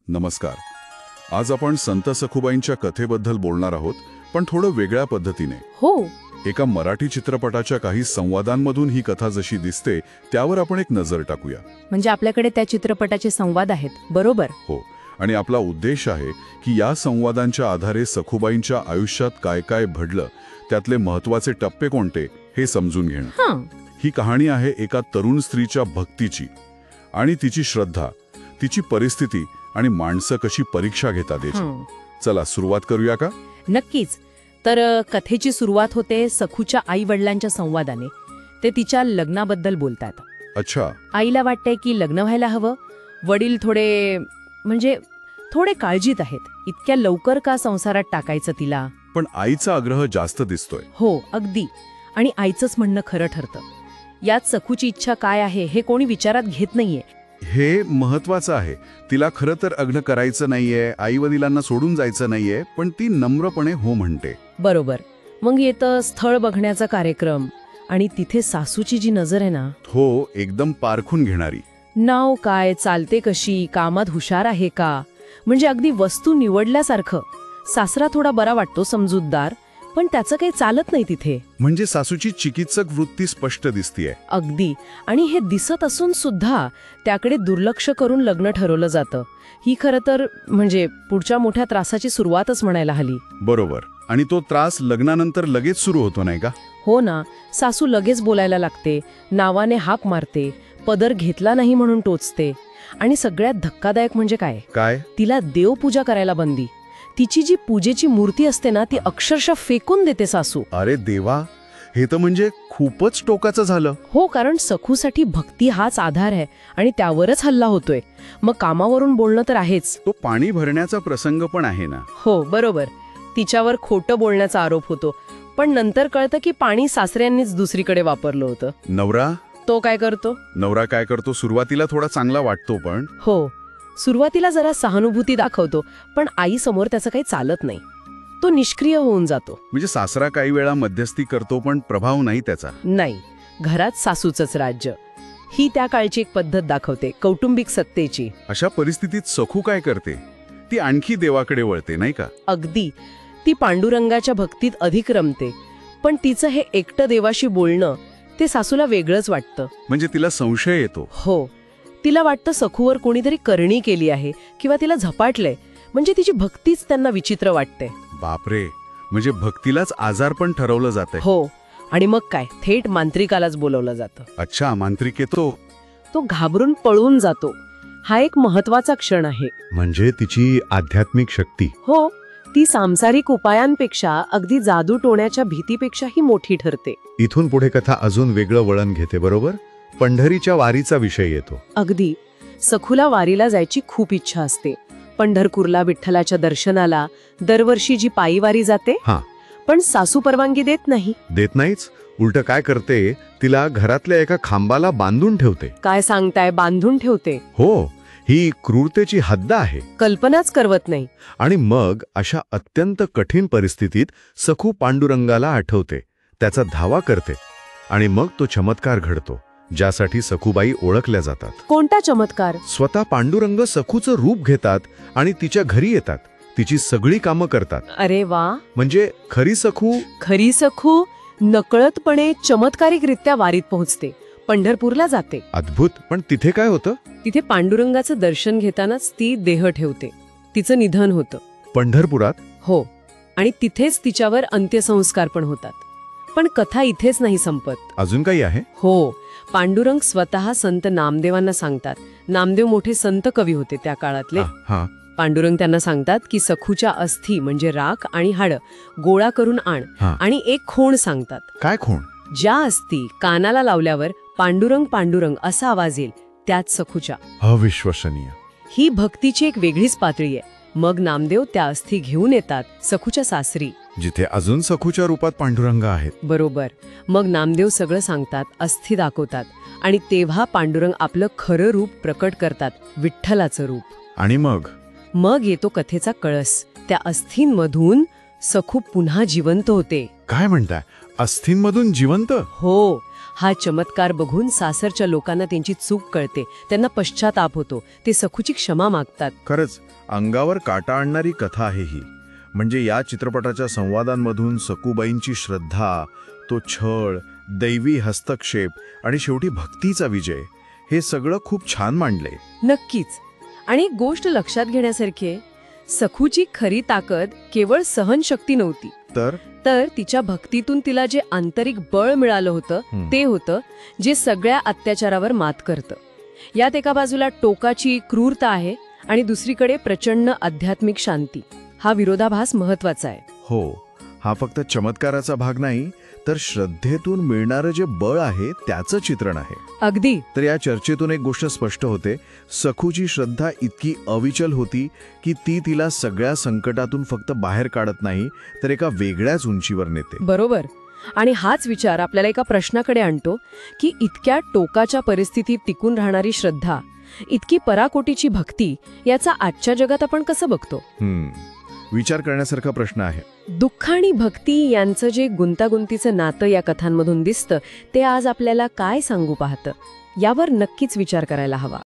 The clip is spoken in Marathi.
नमस्कार. आज आपण संत सखुबाईंच्या कथेबद्दल बोलणार आहोत, पण थोडं वेगळ्या पद्धतीने. हो. एका मराठी चित्रपटाच्या काही संवादांमधून ही कथा जशी दिसते त्यावर आपण एक नजर टाकूया. म्हणजे आपल्याकडे त्या चित्रपटाचे संवाद आहेत, बरोबर? हो. आणि आपला उद्देश आहे की या संवादांच्या आधारे सखुबाईंच्या आयुष्यात काय काय घडलं, त्यातले महत्वाचे टप्पे कोणते हे समजून घेणं. ही कहाणी आहे एका तरुण स्त्रीच्या भक्तीची आणि तिची श्रद्धा, तिची परिस्थिती आणि माणसं कशी परीक्षा घेतात याची. चला सुरुवात करूया का? नक्कीच. तर कथेची सुरुवात होते सखूच्या आई वडिलांच्या संवादाने. ते तिच्या लग्नाबद्दल बोलतात. अच्छा. आईला वाटतंय की लग्न व्हायला हवं. वडील थोडे काळजीत आहेत. इतक्या लवकर का संसारात टाकायचं तिला? पण आईचा आग्रह जास्त दिसतोय. हो, अगदी. आणि आईचंच म्हणणं खरं ठरतं. यात सखूची इच्छा काय आहे हे कोणी विचारात घेत नाहीये. हे महत्वाचं आहे. तिला खरं तर लग्न करायचं नाहीये, आई वडिलांना सोडून जायचं नाहीये, पण ती नम्रपणे हो म्हणते. बरोबर. मग येतं स्थळ बघण्याचा कार्यक्रम. आणि तिथे सासूची जी नजर आहे ना, हो, एकदम पारखून घेणारी. नाव काय, चालते कशी, कामात हुशार आहे का, म्हणजे अगदी वस्तू निवडल्यासारखं. सासरा थोडा बरा वाटतो, समजूतदार, पण त्याचं काही चालत नाही तिथे. म्हणजे सासूची चिकित्सक वृत्ती स्पष्ट दिसतीये. अगदी. आणि हे दिसत असून सुद्धा त्याकडे दुर्लक्ष करून लग्न ठरवलं जातं. ही खरं तर म्हणजे पुढच्या मोठ्या त्रासाची सुरुवातच म्हणायला हली. बरोबर. आणि तो त्रास लग्नानंतर लगेच सुरू होतो, नाही का? हो ना. सासू लगेच बोलायला लागते, नावाने हाक मारते, पदर घेतला नाही म्हणून टोचते. आणि सगळ्यात धक्कादायक म्हणजे काय, तिला देवपूजा करायला बंदी. तिची जी पूजेची मूर्ती असते ना, ती अक्षरशः फेकून देते सासू. अरे देवा, हे तर म्हणजे खूपच टोकाचं झालं. हो, कारण सखूसाठी भक्ती हाच आधार आहे आणि त्यावरच हल्ला होतोय. मग कामावरून बोलणं तर आहेच. तो पाणी भरण्याचा प्रसंग पण आहे ना. हो, बरोबर. तिच्यावर खोटं बोलण्याचा आरोप होतो. पण नंतर कळतं की पाणी सासऱ्यांनीच दुसरीकडे वापरलं होतं. नवरा काय करतो? सुरुवातीला थोडा चांगला वाटतो, पण हो, सुरुवातीला जरा सहानुभूती दाखवतो, पण आई समोर त्याचं काही चालत नाही. तो निष्क्रिय होऊन जातो. म्हणजे सासरा काही वेळा मध्यस्थी करतो, पण प्रभाव नाही त्याचा. नाही. घरात सासूचंच राज्य. ही त्या काळची एक पद्धत दाखवते, कौटुंबिक सत्तेची. अशा परिस्थितीत सखू काय करते? ती आणखी देवाकडे वळते, नाही का? अगदी. ती पांडुरंगाच्या भक्तीत अधिक रमते. पण तिचं हे एकटं देवाशी बोलणं, ते सासूला वेगळंच वाटतं. म्हणजे तिला संशय येतो. हो. तिला वाटतं सखूवर कोणीतरी करणी केली आहे किंवा तिला झपाटलंय. म्हणजे तिची भक्तीच त्यांना विचित्र वाटते. बापरे, म्हणजे भक्तीलाच आजार पण ठरवलं जातंय. हो. आणि मग काय, थेट मांत्रिकालाच बोलवलं जातं. अच्छा, मांत्रिक येतो. तो घाबरून पळून जातो. हा एक महत्वाचा क्षण आहे. म्हणजे तिची आध्यात्मिक शक्ती. हो. ती सांसारिक उपायांपेक्षा, अगदी जादू टोण्याच्या भीतीपेक्षाही मोठी ठरते. इथून पुढे कथा अजून वेगळं वळण घेते, बरोबर? पंढरीच्या वारीचा विषय येतो. अगदी. सखूला वारीला जायची खूप इच्छा असते. पंढरपूरला विठ्ठलाच्या दर्शनाला दरवर्षी जी पायी वारी जाते, पण सासू परवानगी देत नाहीच. उलट काय करते, तिला घरातल्या एका खांबाला बांधून ठेवते. काय सांगताय, बांधून ठेवते? हो, ही क्रूरतेची हद्द आहे. कल्पनाच करवत नाही. आणि मग अशा अत्यंत कठीण परिस्थितीत सखू पांडुरंगाला आठवते, त्याचा धावा करते. आणि मग तो चमत्कार घडतो, ज्यासाठी सखूबाई ओळखल्या जातात. कोणता चमत्कार? स्वतः पांडुरंग सखूचं रूप घेतात आणि तिच्या घरी येतात, तिची सगळी कामं करतात. अरे वा. म्हणजे खरी सखू नकळतपणे चमत्कारिकरित्या वारीत पोहोचते, पंढरपूरला जाते. अद्भुत. पण तिथे काय होतं? तिथे पांडुरंगाचं दर्शन घेतानाच ती देह ठेवते. तिचं निधन होतं. पंढरपुरात? हो. आणि तिथेच तिच्यावर अंत्यसंस्कार पण होतात. पण कथा इथेच नाही संपत. अजून काही आहे? हो. पांडुरंग स्वतः संत नामदेवांना सांगतात. नामदेव मोठे संत कवी होते त्या काळातले. पांडुरंग त्यांना सांगतात की सखूच्या अस्थी म्हणजे राख आणि हाडं गोळा करून आण. आणि एक खूण सांगतात. काय खूण? ज्या अस्थी कानाला लावल्यावर पांडुरंग पांडुरंग असा आवाज येईल, त्याच सखूच्या. अविश्वसनीय. ही भक्तीची एक वेगळीच पातळी आहे. मग नामदेव त्या अस्थी घेऊन येतात सखूच्या सासरी, जिथे अजून सखूच्या रूपात पांडुरंग आहेत. बरोबर. मग नामदेव सगळं सांगतात, अस्थी दाखवतात. आणि तेव्हा पांडुरंग आपलं खरं रूप प्रकट करतात, विठ्ठलाचं रूप. आणि मग येतो कथेचा कळस. त्या अस्थींमधून सखू पुन्हा जिवंत होते. काय म्हणताय? अस्थींमधून जिवंत? हो. हा चमत्कार बघून सासरच्या लोकांना त्यांची चूक कळते, त्यांना पश्चाताप होतो, ते सखूची क्षमा मागतात. खरंच अंगावर काटा आणणारी कथा आहे ही. म्हणजे या चित्रपटाच्या संवादांमधून सखूबाईंची श्रद्धा, तो छळ, दैवी हस्तक्षेप आणि शेवटी भक्तीचा विजय, हे सगळं खूप छान मांडले. नक्कीच. आणि एक गोष्ट लक्षात घेण्यासारखी आहे, सखूची खरी ताकद केवळ सहनशक्ती नव्हती, तर तिच्या भक्तीतून तिला जे आंतरिक बळ मिळालं होतं ते होतं जे सगळ्या अत्याचारावर मात करतं. यात एका बाजूला टोकाची क्रूरता आहे आणि दुसरीकडे प्रचंड आध्यात्मिक शांती. हा विरोधाभास महत्वाचा आहे. हो, हा फक्त चमत्काराचा भाग नाही, तर श्रद्धेतून मिळणारं जे बळ आहे त्याचं चित्रण आहे. अगदी. तर या चर्चेतून एक गोष्ट स्पष्ट होते, सखूची श्रद्धा इतकी अविचल होती की ती तिला सगळ्या संकटातून फक्त बाहेर काढत नाही, तर एका वेगळ्याच उंचीवर नेते. बरोबर. आणि हाच विचार आपल्याला एका प्रश्नाकडे आणतो की इतक्या टोकाच्या परिस्थितीत टिकून राहणारी श्रद्धा, इतकी पराकोटीची भक्ती, याचा आजच्या जगात आपण कसं बघतो? विचार करण्यासारखा प्रश्न आहे. दुःख आणि भक्ती यांचं जे गुंतागुंतीचं नातं या कथांमधून दिसतं, ते आज आपल्याला काय सांगू पाहतं, यावर नक्कीच विचार करायला हवा.